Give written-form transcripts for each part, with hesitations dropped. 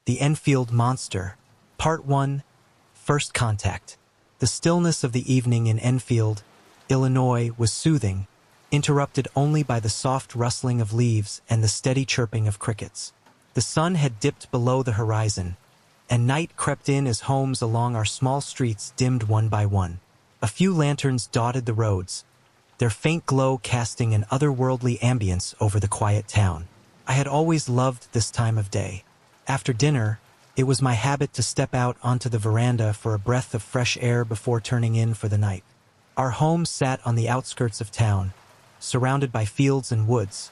The Enfield Monster. Part 1. First Contact. The stillness of the evening in Enfield, Illinois, was soothing, interrupted only by the soft rustling of leaves and the steady chirping of crickets. The sun had dipped below the horizon, and night crept in as homes along our small streets dimmed one by one. A few lanterns dotted the roads, their faint glow casting an otherworldly ambience over the quiet town. I had always loved this time of day. After dinner, it was my habit to step out onto the veranda for a breath of fresh air before turning in for the night. Our home sat on the outskirts of town, surrounded by fields and woods,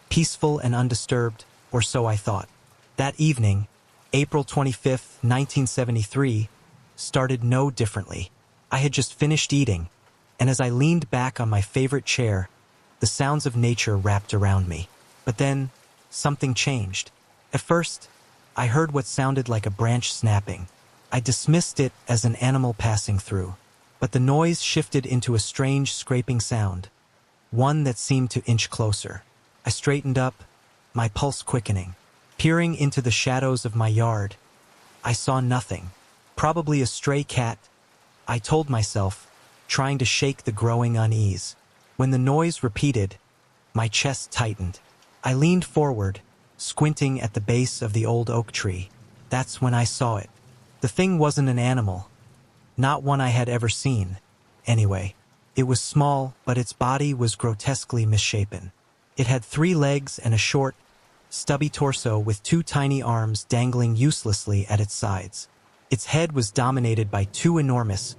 peaceful and undisturbed, or so I thought. That evening, April 25th, 1973, started no differently. I had just finished eating, and as I leaned back on my favorite chair, the sounds of nature wrapped around me. But then, something changed. At first, I heard what sounded like a branch snapping. I dismissed it as an animal passing through. But the noise shifted into a strange scraping sound, one that seemed to inch closer. I straightened up, my pulse quickening. Peering into the shadows of my yard, I saw nothing. Probably a stray cat, I told myself, trying to shake the growing unease. When the noise repeated, my chest tightened. I leaned forward, squinting at the base of the old oak tree. That's when I saw it. The thing wasn't an animal, not one I had ever seen. Anyway, it was small, but its body was grotesquely misshapen. It had 3 legs and a short, stubby torso with 2 tiny arms dangling uselessly at its sides. Its head was dominated by 2 enormous,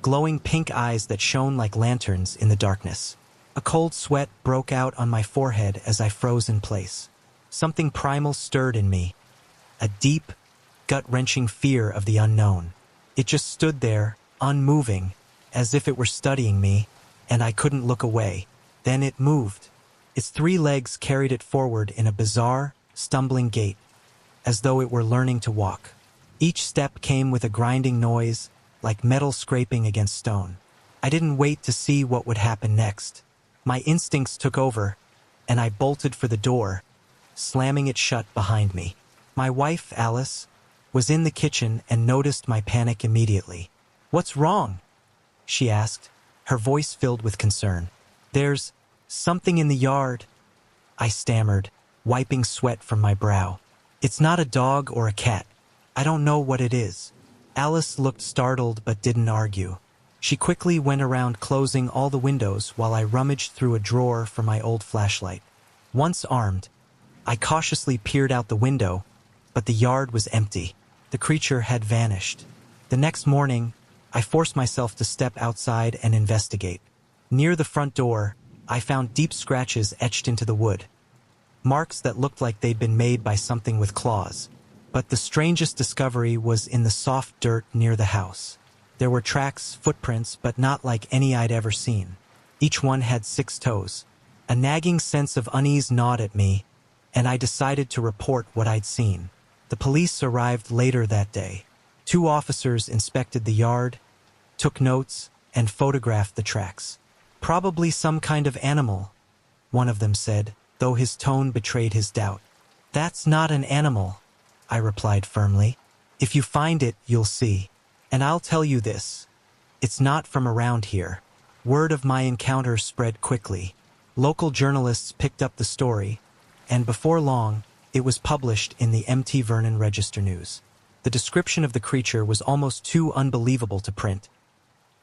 glowing pink eyes that shone like lanterns in the darkness. A cold sweat broke out on my forehead as I froze in place. Something primal stirred in me, a deep, gut-wrenching fear of the unknown. It just stood there, unmoving, as if it were studying me, and I couldn't look away. Then it moved. Its 3 legs carried it forward in a bizarre, stumbling gait, as though it were learning to walk. Each step came with a grinding noise, like metal scraping against stone. I didn't wait to see what would happen next. My instincts took over, and I bolted for the door, slamming it shut behind me. My wife, Alice, was in the kitchen and noticed my panic immediately. "What's wrong?" she asked, her voice filled with concern. "There's something in the yard," I stammered, wiping sweat from my brow. "It's not a dog or a cat. I don't know what it is." Alice looked startled but didn't argue. She quickly went around closing all the windows while I rummaged through a drawer for my old flashlight. Once armed, I cautiously peered out the window, but the yard was empty. The creature had vanished. The next morning, I forced myself to step outside and investigate. Near the front door, I found deep scratches etched into the wood, marks that looked like they'd been made by something with claws. But the strangest discovery was in the soft dirt near the house. There were tracks, footprints, but not like any I'd ever seen. Each one had 6 toes. A nagging sense of unease gnawed at me, and I decided to report what I'd seen. The police arrived later that day. 2 officers inspected the yard, took notes, and photographed the tracks. "Probably some kind of animal," one of them said, though his tone betrayed his doubt. "That's not an animal," I replied firmly. "If you find it, you'll see. And I'll tell you this, it's not from around here." Word of my encounter spread quickly. Local journalists picked up the story, and before long, it was published in the Mt. Vernon Register News. The description of the creature was almost too unbelievable to print.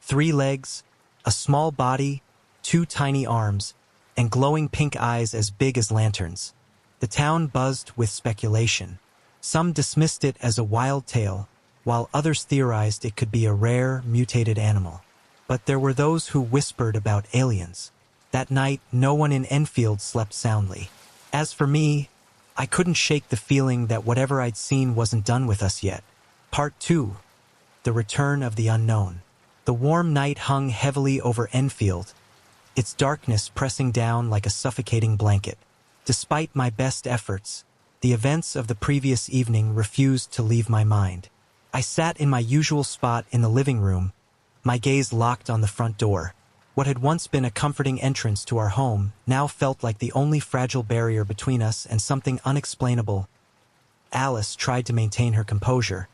3 legs, a small body, 2 tiny arms, and glowing pink eyes as big as lanterns. The town buzzed with speculation. Some dismissed it as a wild tale, while others theorized it could be a rare, mutated animal. But there were those who whispered about aliens. That night, no one in Enfield slept soundly. As for me, I couldn't shake the feeling that whatever I'd seen wasn't done with us yet. Part 2. The Return of the Unknown. The warm night hung heavily over Enfield, its darkness pressing down like a suffocating blanket. Despite my best efforts, the events of the previous evening refused to leave my mind. I sat in my usual spot in the living room, my gaze locked on the front door. What had once been a comforting entrance to our home now felt like the only fragile barrier between us and something unexplainable. Alice tried to maintain her composure,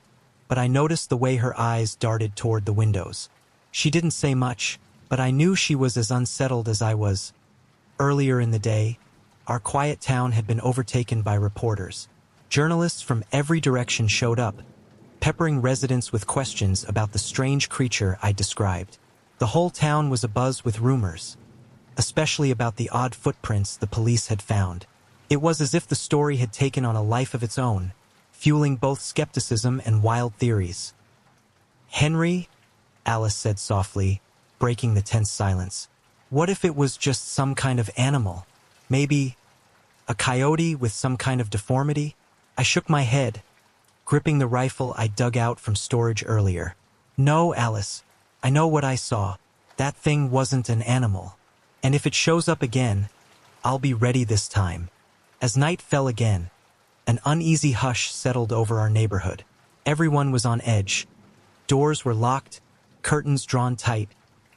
but I noticed the way her eyes darted toward the windows. She didn't say much, but I knew she was as unsettled as I was. Earlier in the day, our quiet town had been overtaken by reporters. Journalists from every direction showed up, peppering residents with questions about the strange creature I described. The whole town was abuzz with rumors, especially about the odd footprints the police had found. It was as if the story had taken on a life of its own, fueling both skepticism and wild theories. "Henry," Alice said softly, breaking the tense silence. "What if it was just some kind of animal? Maybe a coyote with some kind of deformity?" I shook my head, gripping the rifle I dug out from storage earlier. "No, Alice, I know what I saw. That thing wasn't an animal. And if it shows up again, I'll be ready this time." As night fell again, an uneasy hush settled over our neighborhood. Everyone was on edge. Doors were locked, curtains drawn tight,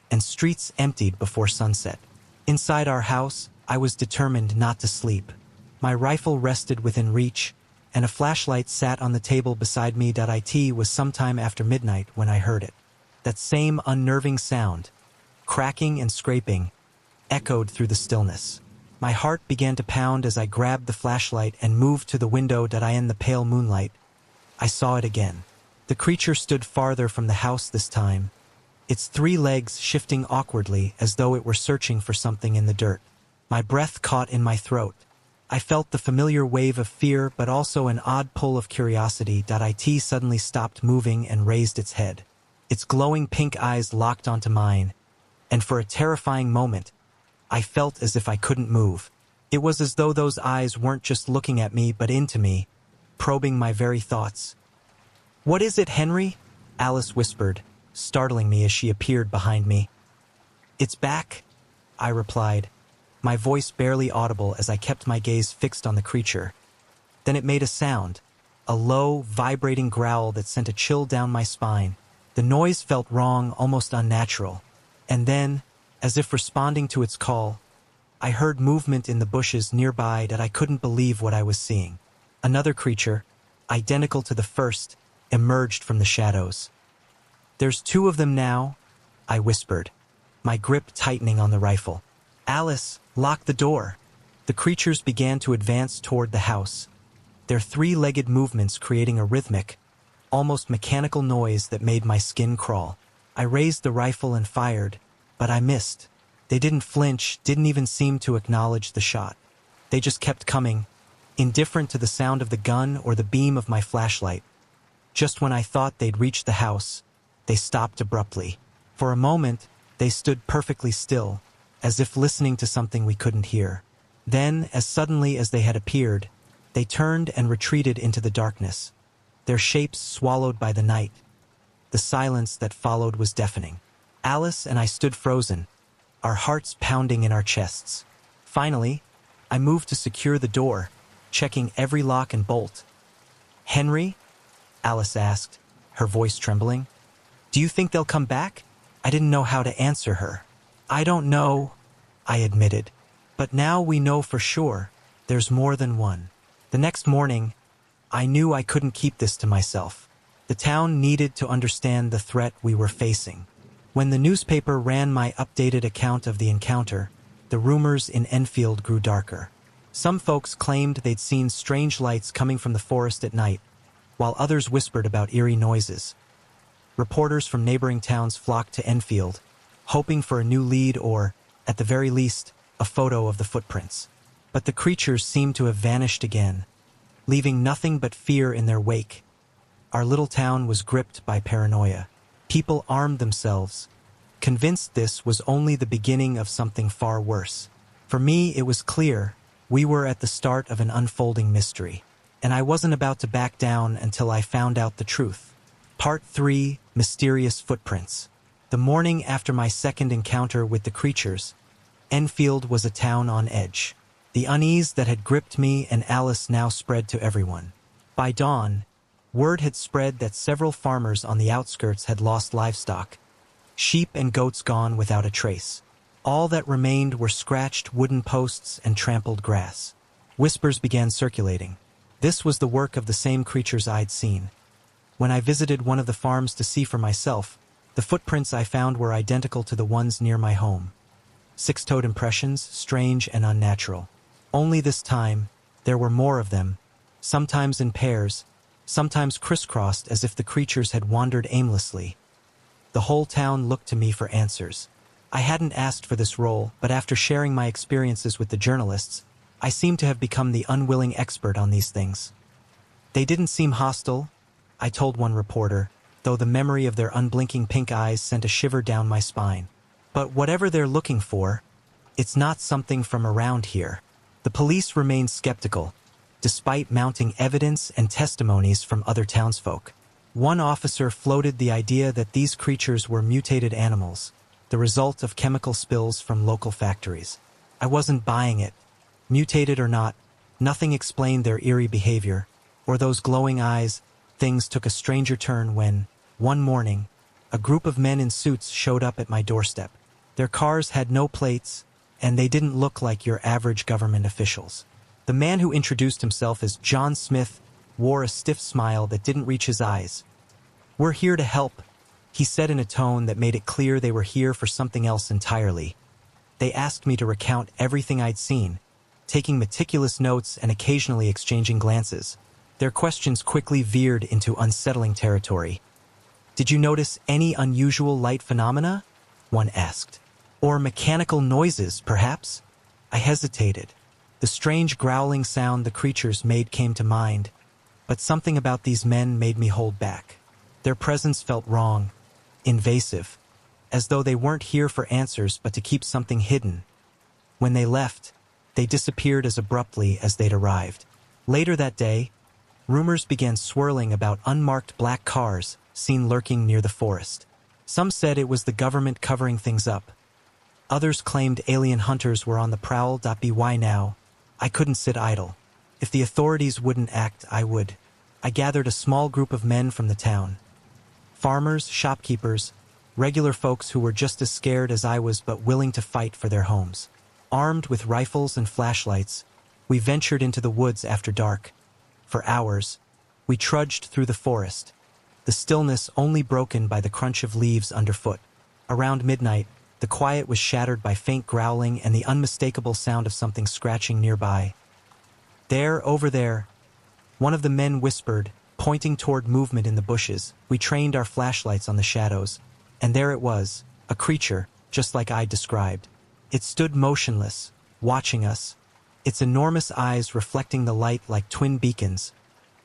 and streets emptied before sunset. Inside our house, I was determined not to sleep. My rifle rested within reach, and a flashlight sat on the table beside me. It was sometime after midnight when I heard it. That same unnerving sound, cracking and scraping, echoed through the stillness. My heart began to pound as I grabbed the flashlight and moved to the window. In the pale moonlight, I saw it again. The creature stood farther from the house this time, its 3 legs shifting awkwardly as though it were searching for something in the dirt. My breath caught in my throat. I felt the familiar wave of fear, but also an odd pull of curiosity. It suddenly stopped moving and raised its head. Its glowing pink eyes locked onto mine, and for a terrifying moment, I felt as if I couldn't move. It was as though those eyes weren't just looking at me but into me, probing my very thoughts. "What is it, Henry?" Alice whispered, startling me as she appeared behind me. "It's back," I replied, my voice barely audible as I kept my gaze fixed on the creature. Then it made a sound, a low, vibrating growl that sent a chill down my spine. The noise felt wrong, almost unnatural. And then, as if responding to its call, I heard movement in the bushes nearby. I couldn't believe what I was seeing. Another creature, identical to the first, emerged from the shadows. "There's 2 of them now," I whispered, my grip tightening on the rifle. "Alice, lock the door." The creatures began to advance toward the house, their 3-legged movements creating a rhythmic, almost mechanical noise that made my skin crawl. I raised the rifle and fired, but I missed. They didn't flinch, didn't even seem to acknowledge the shot. They just kept coming, indifferent to the sound of the gun or the beam of my flashlight. Just when I thought they'd reached the house, they stopped abruptly. For a moment, they stood perfectly still, as if listening to something we couldn't hear. Then, as suddenly as they had appeared, they turned and retreated into the darkness, their shapes swallowed by the night. The silence that followed was deafening. Alice and I stood frozen, our hearts pounding in our chests. Finally, I moved to secure the door, checking every lock and bolt. "Henry?" Alice asked, her voice trembling. "Do you think they'll come back?" I didn't know how to answer her. "I don't know," I admitted. "But now we know for sure. There's more than one." The next morning, I knew I couldn't keep this to myself. The town needed to understand the threat we were facing. When the newspaper ran my updated account of the encounter, the rumors in Enfield grew darker. Some folks claimed they'd seen strange lights coming from the forest at night, while others whispered about eerie noises. Reporters from neighboring towns flocked to Enfield, hoping for a new lead or, at the very least, a photo of the footprints. But the creatures seemed to have vanished again, leaving nothing but fear in their wake. Our little town was gripped by paranoia. People armed themselves, convinced this was only the beginning of something far worse. For me, it was clear we were at the start of an unfolding mystery, and I wasn't about to back down until I found out the truth. Part 3: Mysterious Footprints. The morning after my second encounter with the creatures, Enfield was a town on edge. The unease that had gripped me and Alice now spread to everyone. By dawn, word had spread that several farmers on the outskirts had lost livestock, sheep and goats gone without a trace. All that remained were scratched wooden posts and trampled grass. Whispers began circulating. This was the work of the same creatures I'd seen. When I visited one of the farms to see for myself, the footprints I found were identical to the ones near my home. Six-toed impressions, strange and unnatural. Only this time, there were more of them, sometimes in pairs, sometimes crisscrossed as if the creatures had wandered aimlessly. The whole town looked to me for answers. I hadn't asked for this role, but after sharing my experiences with the journalists, I seemed to have become the unwilling expert on these things. They didn't seem hostile, I told one reporter, though the memory of their unblinking pink eyes sent a shiver down my spine. But whatever they're looking for, it's not something from around here. The police remained skeptical, despite mounting evidence and testimonies from other townsfolk. One officer floated the idea that these creatures were mutated animals, the result of chemical spills from local factories. I wasn't buying it. Mutated or not, nothing explained their eerie behavior, or those glowing eyes. Things took a stranger turn when, one morning, a group of men in suits showed up at my doorstep. Their cars had no plates, and they didn't look like your average government officials. The man who introduced himself as John Smith wore a stiff smile that didn't reach his eyes. "We're here to help," he said in a tone that made it clear they were here for something else entirely. They asked me to recount everything I'd seen, taking meticulous notes and occasionally exchanging glances. Their questions quickly veered into unsettling territory. "Did you notice any unusual light phenomena?" one asked. "Or mechanical noises, perhaps?" I hesitated. The strange growling sound the creatures made came to mind, but something about these men made me hold back. Their presence felt wrong, invasive, as though they weren't here for answers but to keep something hidden. When they left, they disappeared as abruptly as they'd arrived. Later that day, rumors began swirling about unmarked black cars seen lurking near the forest. Some said it was the government covering things up. Others claimed alien hunters were on the prowl. Why now? I couldn't sit idle. If the authorities wouldn't act, I would. I gathered a small group of men from the town. Farmers, shopkeepers, regular folks who were just as scared as I was but willing to fight for their homes. Armed with rifles and flashlights, we ventured into the woods after dark. For hours, we trudged through the forest, the stillness only broken by the crunch of leaves underfoot. Around midnight, the quiet was shattered by faint growling and the unmistakable sound of something scratching nearby. "There, over there," one of the men whispered, pointing toward movement in the bushes. We trained our flashlights on the shadows, and there it was, a creature, just like I described. It stood motionless, watching us, its enormous eyes reflecting the light like twin beacons.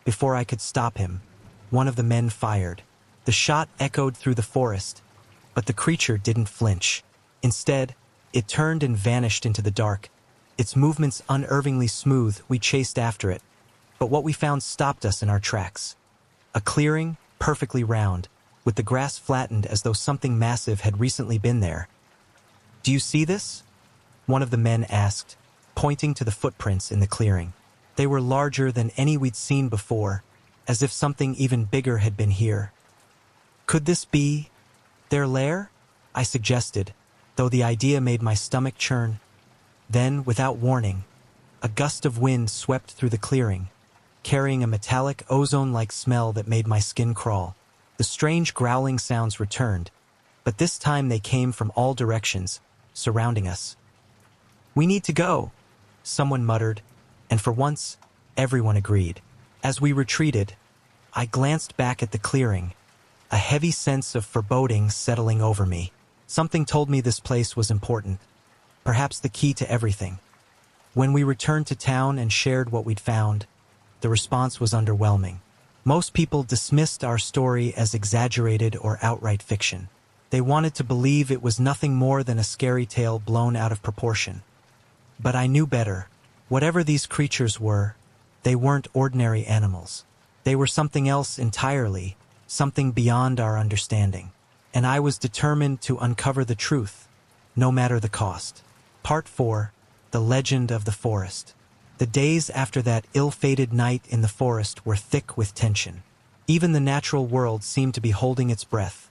Before I could stop him, one of the men fired. The shot echoed through the forest, but the creature didn't flinch. Instead, it turned and vanished into the dark. Its movements unervingly smooth, we chased after it. But what we found stopped us in our tracks. A clearing, perfectly round, with the grass flattened as though something massive had recently been there. "Do you see this?" one of the men asked, pointing to the footprints in the clearing. They were larger than any we'd seen before, as if something even bigger had been here. "Could this be their lair?" I suggested, though the idea made my stomach churn. Then, without warning, a gust of wind swept through the clearing, carrying a metallic, ozone-like smell that made my skin crawl. The strange growling sounds returned, but this time they came from all directions, surrounding us. "We need to go," someone muttered, and for once, everyone agreed. As we retreated, I glanced back at the clearing, a heavy sense of foreboding settling over me. Something told me this place was important, perhaps the key to everything. When we returned to town and shared what we'd found, the response was underwhelming. Most people dismissed our story as exaggerated or outright fiction. They wanted to believe it was nothing more than a scary tale blown out of proportion. But I knew better. Whatever these creatures were, they weren't ordinary animals. They were something else entirely, something beyond our understanding. And I was determined to uncover the truth, no matter the cost. Part 4. The Legend of the Forest. The days after that ill-fated night in the forest were thick with tension. Even the natural world seemed to be holding its breath.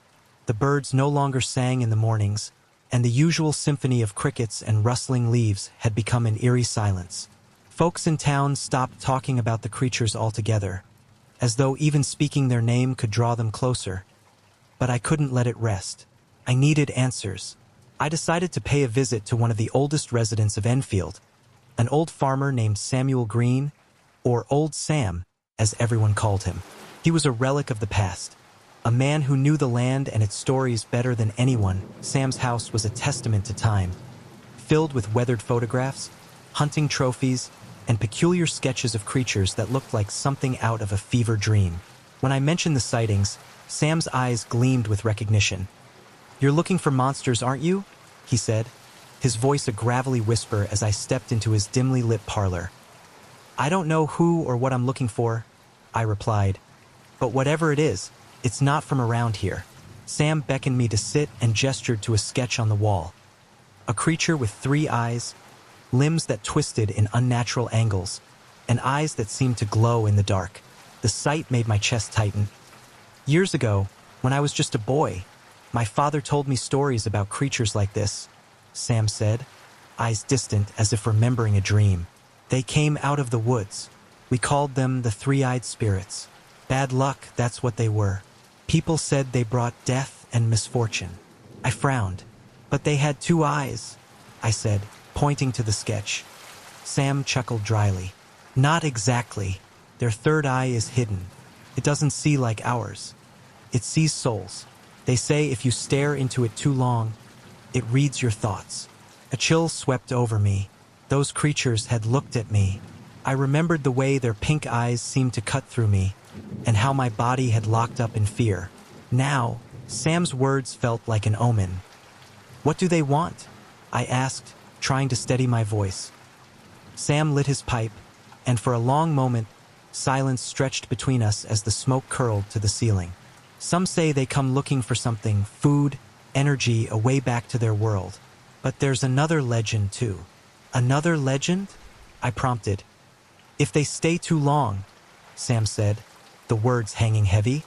The birds no longer sang in the mornings, and the usual symphony of crickets and rustling leaves had become an eerie silence. Folks in town stopped talking about the creatures altogether, as though even speaking their name could draw them closer. But I couldn't let it rest. I needed answers. I decided to pay a visit to one of the oldest residents of Enfield, an old farmer named Samuel Green, or Old Sam, as everyone called him. He was a relic of the past, a man who knew the land and its stories better than anyone. Sam's house was a testament to time, filled with weathered photographs, hunting trophies, and peculiar sketches of creatures that looked like something out of a fever dream. When I mentioned the sightings, Sam's eyes gleamed with recognition. "You're looking for monsters, aren't you?" he said, his voice a gravelly whisper as I stepped into his dimly lit parlor. "I don't know who or what I'm looking for," I replied, "but whatever it is, it's not from around here." Sam beckoned me to sit and gestured to a sketch on the wall. A creature with 3 eyes, limbs that twisted in unnatural angles, and eyes that seemed to glow in the dark. The sight made my chest tighten. Years ago, when I was just a boy, my father told me stories about creatures like this, Sam said, eyes distant as if remembering a dream. "They came out of the woods. We called them the 3-eyed spirits. Bad luck, that's what they were. People said they brought death and misfortune." I frowned. "But they had 2 eyes, I said, pointing to the sketch. Sam chuckled dryly. "Not exactly. Their 3rd eye is hidden. It doesn't see like ours. It sees souls. They say if you stare into it too long, it reads your thoughts." A chill swept over me. Those creatures had looked at me. I remembered the way their pink eyes seemed to cut through me, and how my body had locked up in fear. Now, Sam's words felt like an omen. "What do they want?" I asked, trying to steady my voice. Sam lit his pipe, and for a long moment, silence stretched between us as the smoke curled to the ceiling. "Some say they come looking for something, food, energy, a way back to their world. But there's another legend, too." "Another legend?" I prompted. "If they stay too long," Sam said, the words hanging heavy,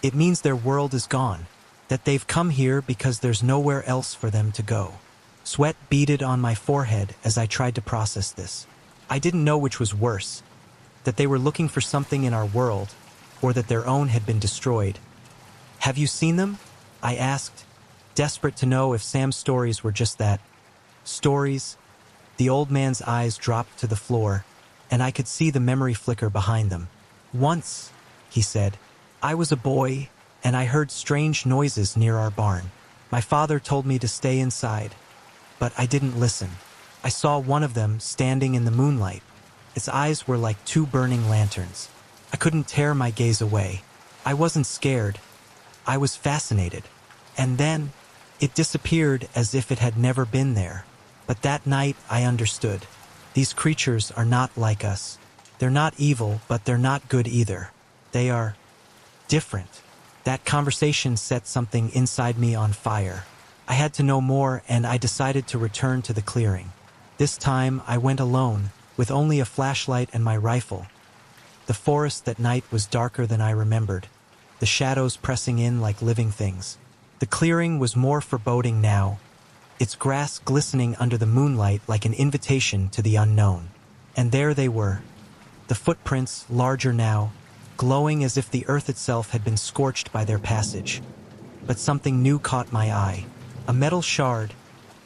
"it means their world is gone, that they've come here because there's nowhere else for them to go." Sweat beaded on my forehead as I tried to process this. I didn't know which was worse, that they were looking for something in our world, or that their own had been destroyed. "Have you seen them?" I asked, desperate to know if Sam's stories were just that. Stories. The old man's eyes dropped to the floor, and I could see the memory flicker behind them. "Once," he said, "I was a boy, and I heard strange noises near our barn. My father told me to stay inside, but I didn't listen. I saw one of them standing in the moonlight. Its eyes were like 2 burning lanterns. I couldn't tear my gaze away. I wasn't scared. I was fascinated. And then, it disappeared as if it had never been there. But that night, I understood. These creatures are not like us. They're not evil, but they're not good either. They are different." That conversation set something inside me on fire. I had to know more, and I decided to return to the clearing. This time, I went alone, with only a flashlight and my rifle. The forest that night was darker than I remembered, the shadows pressing in like living things. The clearing was more foreboding now, its grass glistening under the moonlight like an invitation to the unknown. And there they were, the footprints larger now, glowing as if the earth itself had been scorched by their passage. But something new caught my eye. A metal shard,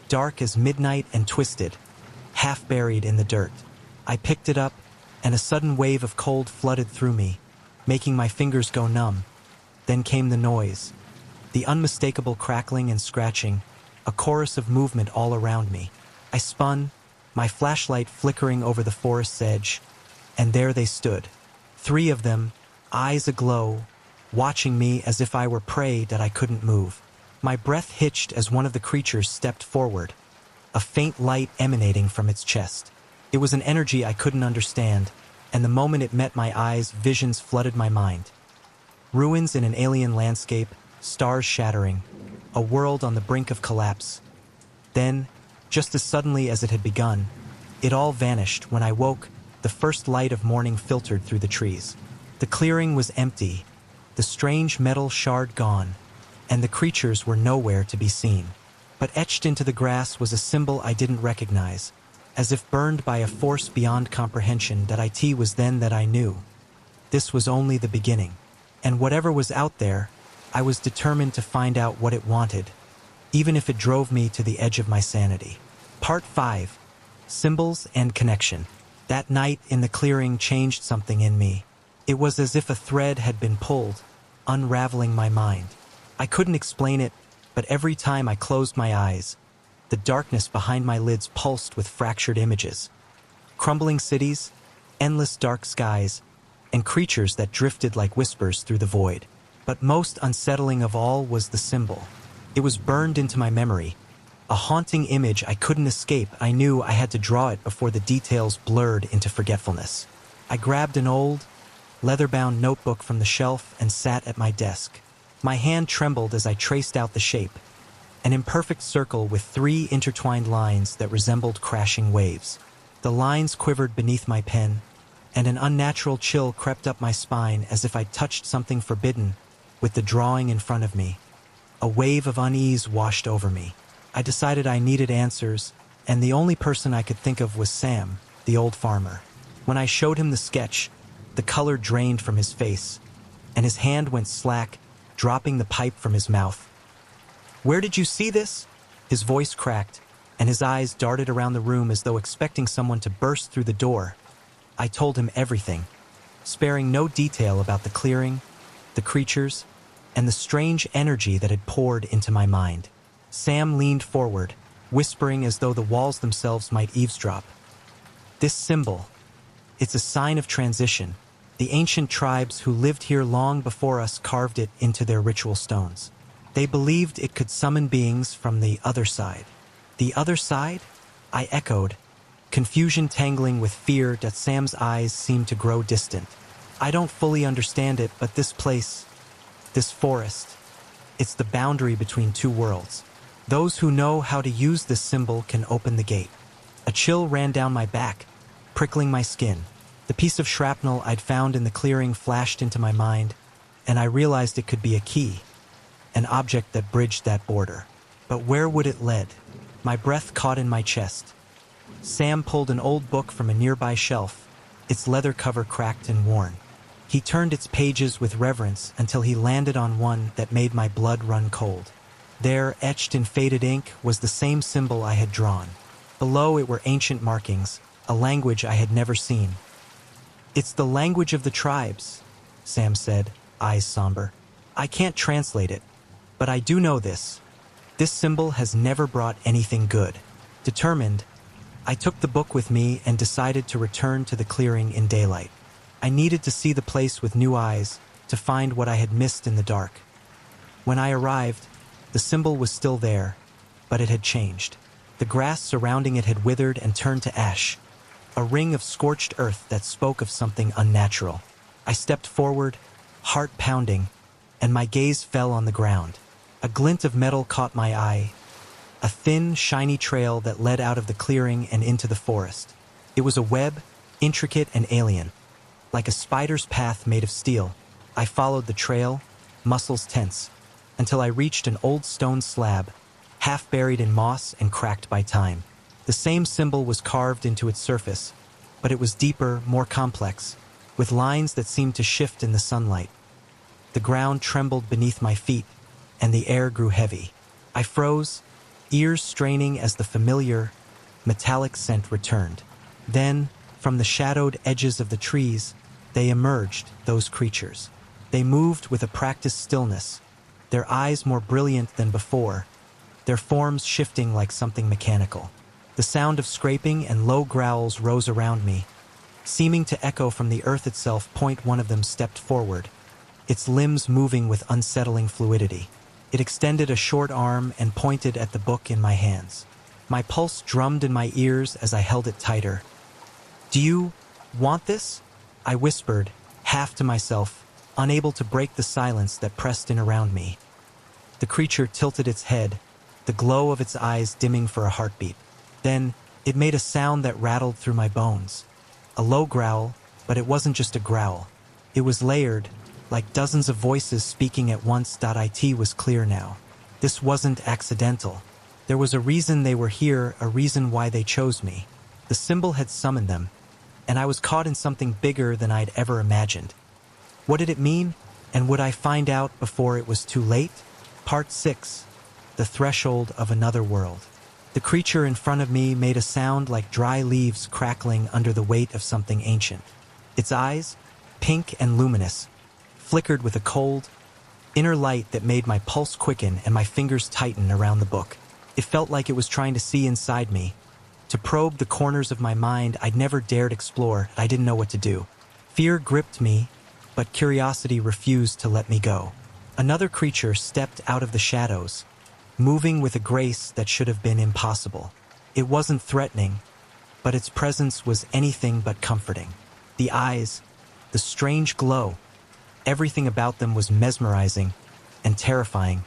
dark as midnight and twisted, half buried in the dirt. I picked it up, and a sudden wave of cold flooded through me, making my fingers go numb. Then came the noise, the unmistakable crackling and scratching, a chorus of movement all around me. I spun, my flashlight flickering over the forest's edge, and there they stood, 3 of them, eyes aglow, watching me as if I were prey that I couldn't move. My breath hitched as one of the creatures stepped forward, a faint light emanating from its chest. It was an energy I couldn't understand, and the moment it met my eyes, visions flooded my mind. Ruins in an alien landscape, stars shattering, a world on the brink of collapse. Then, just as suddenly as it had begun, it all vanished. When I woke, the first light of morning filtered through the trees. The clearing was empty, the strange metal shard gone, and the creatures were nowhere to be seen. But etched into the grass was a symbol I didn't recognize, as if burned by a force beyond comprehension. That it was then that I knew. This was only the beginning. And whatever was out there, I was determined to find out what it wanted, even if it drove me to the edge of my sanity. Part 5. Symbols and Connection. That night in the clearing changed something in me. It was as if a thread had been pulled, unraveling my mind. I couldn't explain it, but every time I closed my eyes, the darkness behind my lids pulsed with fractured images. Crumbling cities, endless dark skies, and creatures that drifted like whispers through the void. But most unsettling of all was the symbol. It was burned into my memory, a haunting image I couldn't escape. I knew I had to draw it before the details blurred into forgetfulness. I grabbed an old, leather-bound notebook from the shelf and sat at my desk. My hand trembled as I traced out the shape, an imperfect circle with 3 intertwined lines that resembled crashing waves. The lines quivered beneath my pen, and an unnatural chill crept up my spine as if I'd touched something forbidden. With the drawing in front of me, a wave of unease washed over me. I decided I needed answers, and the only person I could think of was Sam, the old farmer. When I showed him the sketch, the color drained from his face, and his hand went slack, dropping the pipe from his mouth. "Where did you see this?" His voice cracked, and his eyes darted around the room as though expecting someone to burst through the door. I told him everything, sparing no detail about the clearing, the creatures, and the strange energy that had poured into my mind. Sam leaned forward, whispering as though the walls themselves might eavesdrop. "This symbol, it's a sign of transition. The ancient tribes who lived here long before us carved it into their ritual stones. They believed it could summon beings from the other side." "The other side?" I echoed, confusion tangling with fear. That Sam's eyes seemed to grow distant. "I don't fully understand it, but this place, this forest, it's the boundary between 2 worlds. Those who know how to use this symbol can open the gate." A chill ran down my back, prickling my skin. The piece of shrapnel I'd found in the clearing flashed into my mind, and I realized it could be a key, an object that bridged that border. But where would it lead? My breath caught in my chest. Sam pulled an old book from a nearby shelf, its leather cover cracked and worn. He turned its pages with reverence until he landed on one that made my blood run cold. There, etched in faded ink, was the same symbol I had drawn. Below it were ancient markings, a language I had never seen. "It's the language of the tribes," Sam said, eyes somber. "I can't translate it, but I do know this. This symbol has never brought anything good." Determined, I took the book with me and decided to return to the clearing in daylight. I needed to see the place with new eyes, to find what I had missed in the dark. When I arrived, the symbol was still there, but it had changed. The grass surrounding it had withered and turned to ash, a ring of scorched earth that spoke of something unnatural. I stepped forward, heart pounding, and my gaze fell on the ground. A glint of metal caught my eye, a thin, shiny trail that led out of the clearing and into the forest. It was a web, intricate and alien, like a spider's path made of steel. I followed the trail, muscles tense, until I reached an old stone slab, half buried in moss and cracked by time. The same symbol was carved into its surface, but it was deeper, more complex, with lines that seemed to shift in the sunlight. The ground trembled beneath my feet, and the air grew heavy. I froze, ears straining as the familiar, metallic scent returned. Then, from the shadowed edges of the trees, they emerged, those creatures. They moved with a practiced stillness, their eyes more brilliant than before, their forms shifting like something mechanical. The sound of scraping and low growls rose around me, seeming to echo from the earth itself. One of them stepped forward, its limbs moving with unsettling fluidity. It extended a short arm and pointed at the book in my hands. My pulse drummed in my ears as I held it tighter. "Do you want this?" I whispered, half to myself, unable to break the silence that pressed in around me. The creature tilted its head, the glow of its eyes dimming for a heartbeat. Then, it made a sound that rattled through my bones. A low growl, but it wasn't just a growl. It was layered, like dozens of voices speaking at once. It was clear now. This wasn't accidental. There was a reason they were here, a reason why they chose me. The symbol had summoned them, and I was caught in something bigger than I'd ever imagined. What did it mean, and would I find out before it was too late? Part 6. The Threshold of Another World. The creature in front of me made a sound like dry leaves crackling under the weight of something ancient. Its eyes, pink and luminous, flickered with a cold, inner light that made my pulse quicken and my fingers tighten around the book. It felt like it was trying to see inside me, to probe the corners of my mind I'd never dared explore. I didn't know what to do. Fear gripped me, but curiosity refused to let me go. Another creature stepped out of the shadows, moving with a grace that should have been impossible. It wasn't threatening, but its presence was anything but comforting. The eyes, the strange glow, everything about them was mesmerizing and terrifying.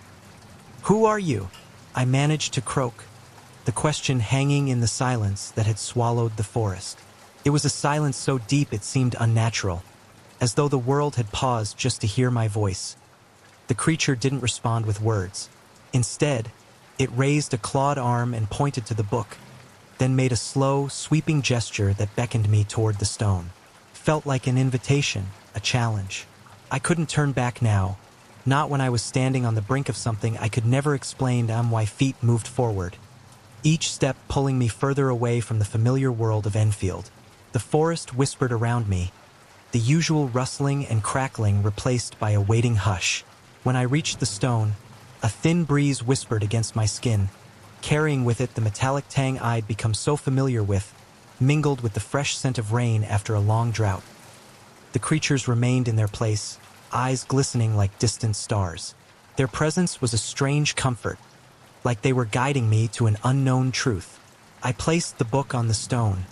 "Who are you?" I managed to croak, the question hanging in the silence that had swallowed the forest. It was a silence so deep it seemed unnatural, as though the world had paused just to hear my voice. The creature didn't respond with words. Instead, it raised a clawed arm and pointed to the book, then made a slow, sweeping gesture that beckoned me toward the stone. Felt like an invitation, a challenge. I couldn't turn back now, not when I was standing on the brink of something I could never explain why feet moved forward, each step pulling me further away from the familiar world of Enfield. The forest whispered around me, the usual rustling and crackling replaced by a waiting hush. When I reached the stone, a thin breeze whispered against my skin, carrying with it the metallic tang I'd become so familiar with, mingled with the fresh scent of rain after a long drought. The creatures remained in their place, eyes glistening like distant stars. Their presence was a strange comfort, like they were guiding me to an unknown truth. I placed the book on the stone,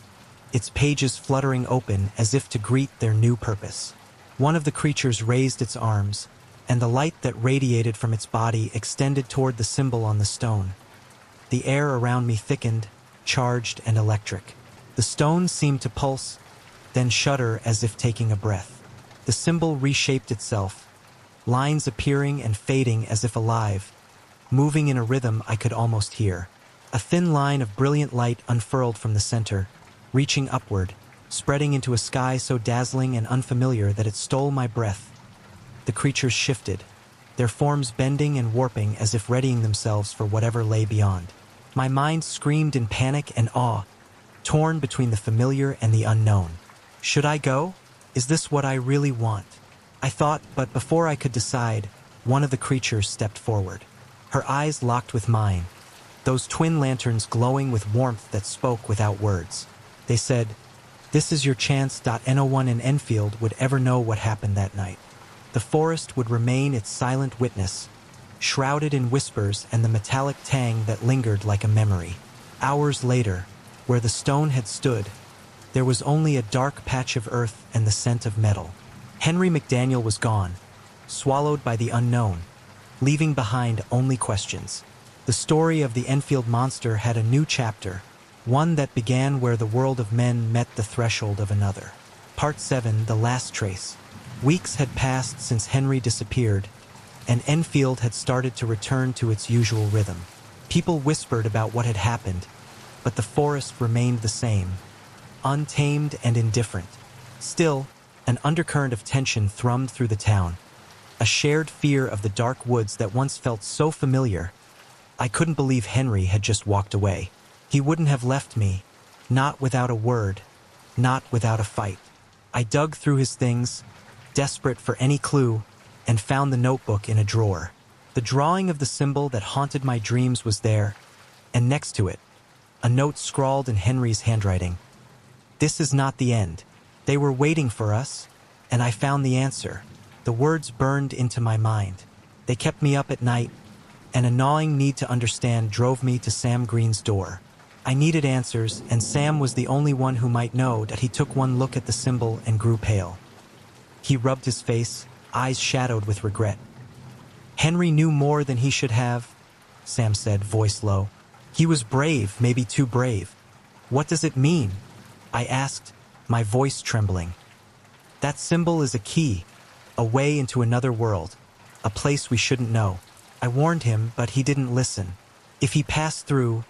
its pages fluttering open as if to greet their new purpose. One of the creatures raised its arms, and the light that radiated from its body extended toward the symbol on the stone. The air around me thickened, charged and electric. The stone seemed to pulse, then shudder as if taking a breath. The symbol reshaped itself, lines appearing and fading as if alive, moving in a rhythm I could almost hear. A thin line of brilliant light unfurled from the center, reaching upward, spreading into a sky so dazzling and unfamiliar that it stole my breath. The creatures shifted, their forms bending and warping as if readying themselves for whatever lay beyond. My mind screamed in panic and awe, torn between the familiar and the unknown. Should I go? Is this what I really want? I thought, but before I could decide, one of the creatures stepped forward. Her eyes locked with mine, those twin lanterns glowing with warmth that spoke without words. They said, "This is your chance. No one in Enfield would ever know what happened that night. The forest would remain its silent witness, shrouded in whispers and the metallic tang that lingered like a memory." Hours later, where the stone had stood, there was only a dark patch of earth and the scent of metal. Henry McDaniel was gone, swallowed by the unknown, leaving behind only questions. The story of the Enfield Monster had a new chapter, one that began where the world of men met the threshold of another. Part 7, The Last Trace. Weeks had passed since Henry disappeared, and Enfield had started to return to its usual rhythm. People whispered about what had happened, but the forest remained the same, untamed and indifferent. Still, an undercurrent of tension thrummed through the town, a shared fear of the dark woods that once felt so familiar. I couldn't believe Henry had just walked away. He wouldn't have left me, not without a word, not without a fight. I dug through his things, desperate for any clue, and found the notebook in a drawer. The drawing of the symbol that haunted my dreams was there, and next to it, a note scrawled in Henry's handwriting. "This is not the end. They were waiting for us, and I found the answer." The words burned into my mind. They kept me up at night, and a gnawing need to understand drove me to Sam Green's door. I needed answers, and Sam was the only one who might know. That he took one look at the symbol and grew pale. He rubbed his face, eyes shadowed with regret. "Henry knew more than he should have," Sam said, voice low. "He was brave, maybe too brave." "What does it mean?" I asked, my voice trembling. "That symbol is a key, a way into another world, a place we shouldn't know." I warned him, but he didn't listen. If he passed through,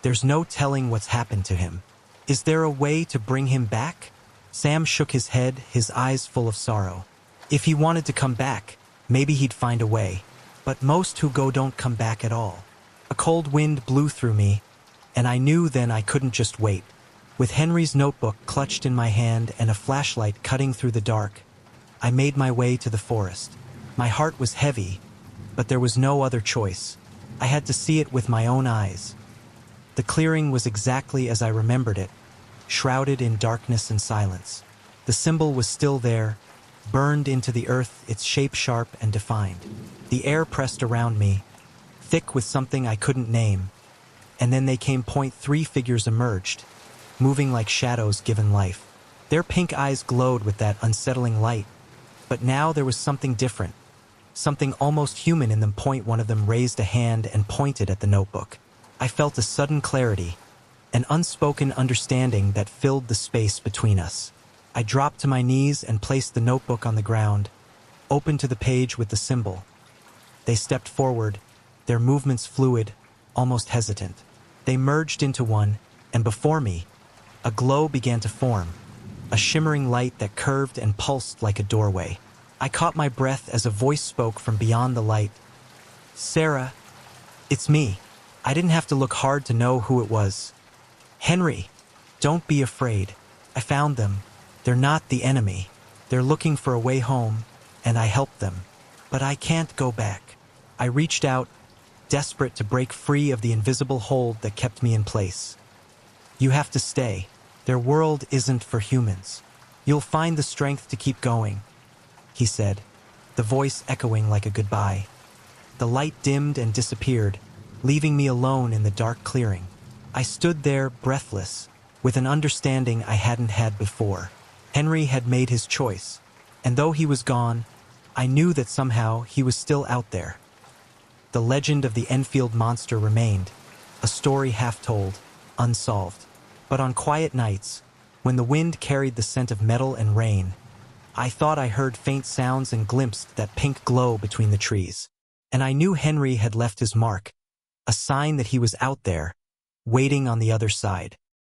there's no telling what's happened to him. Is there a way to bring him back? Sam shook his head, his eyes full of sorrow. If he wanted to come back, maybe he'd find a way. But most who go don't come back at all. A cold wind blew through me, and I knew then I couldn't just wait. With Henry's notebook clutched in my hand and a flashlight cutting through the dark, I made my way to the forest. My heart was heavy, but there was no other choice. I had to see it with my own eyes. The clearing was exactly as I remembered it, shrouded in darkness and silence. The symbol was still there, burned into the earth, its shape sharp and defined. The air pressed around me, thick with something I couldn't name, and then they came. Three figures emerged, moving like shadows given life. Their pink eyes glowed with that unsettling light, but now there was something different, something almost human in them. One of them raised a hand and pointed at the notebook. I felt a sudden clarity, an unspoken understanding that filled the space between us. I dropped to my knees and placed the notebook on the ground, open to the page with the symbol. They stepped forward, their movements fluid, almost hesitant. They merged into one, and before me, a glow began to form, a shimmering light that curved and pulsed like a doorway. I caught my breath as a voice spoke from beyond the light. "Sarah, it's me." I didn't have to look hard to know who it was. "Henry, don't be afraid. I found them. They're not the enemy. They're looking for a way home, and I helped them. But I can't go back." I reached out, desperate to break free of the invisible hold that kept me in place. "You have to stay. Their world isn't for humans. You'll find the strength to keep going," he said, the voice echoing like a goodbye. The light dimmed and disappeared, leaving me alone in the dark clearing. I stood there, breathless, with an understanding I hadn't had before. Henry had made his choice, and though he was gone, I knew that somehow he was still out there. The legend of the Enfield Monster remained, a story half told, unsolved. But on quiet nights, when the wind carried the scent of metal and rain, I thought I heard faint sounds and glimpsed that pink glow between the trees. And I knew Henry had left his mark, a sign that he was out there, waiting on the other side.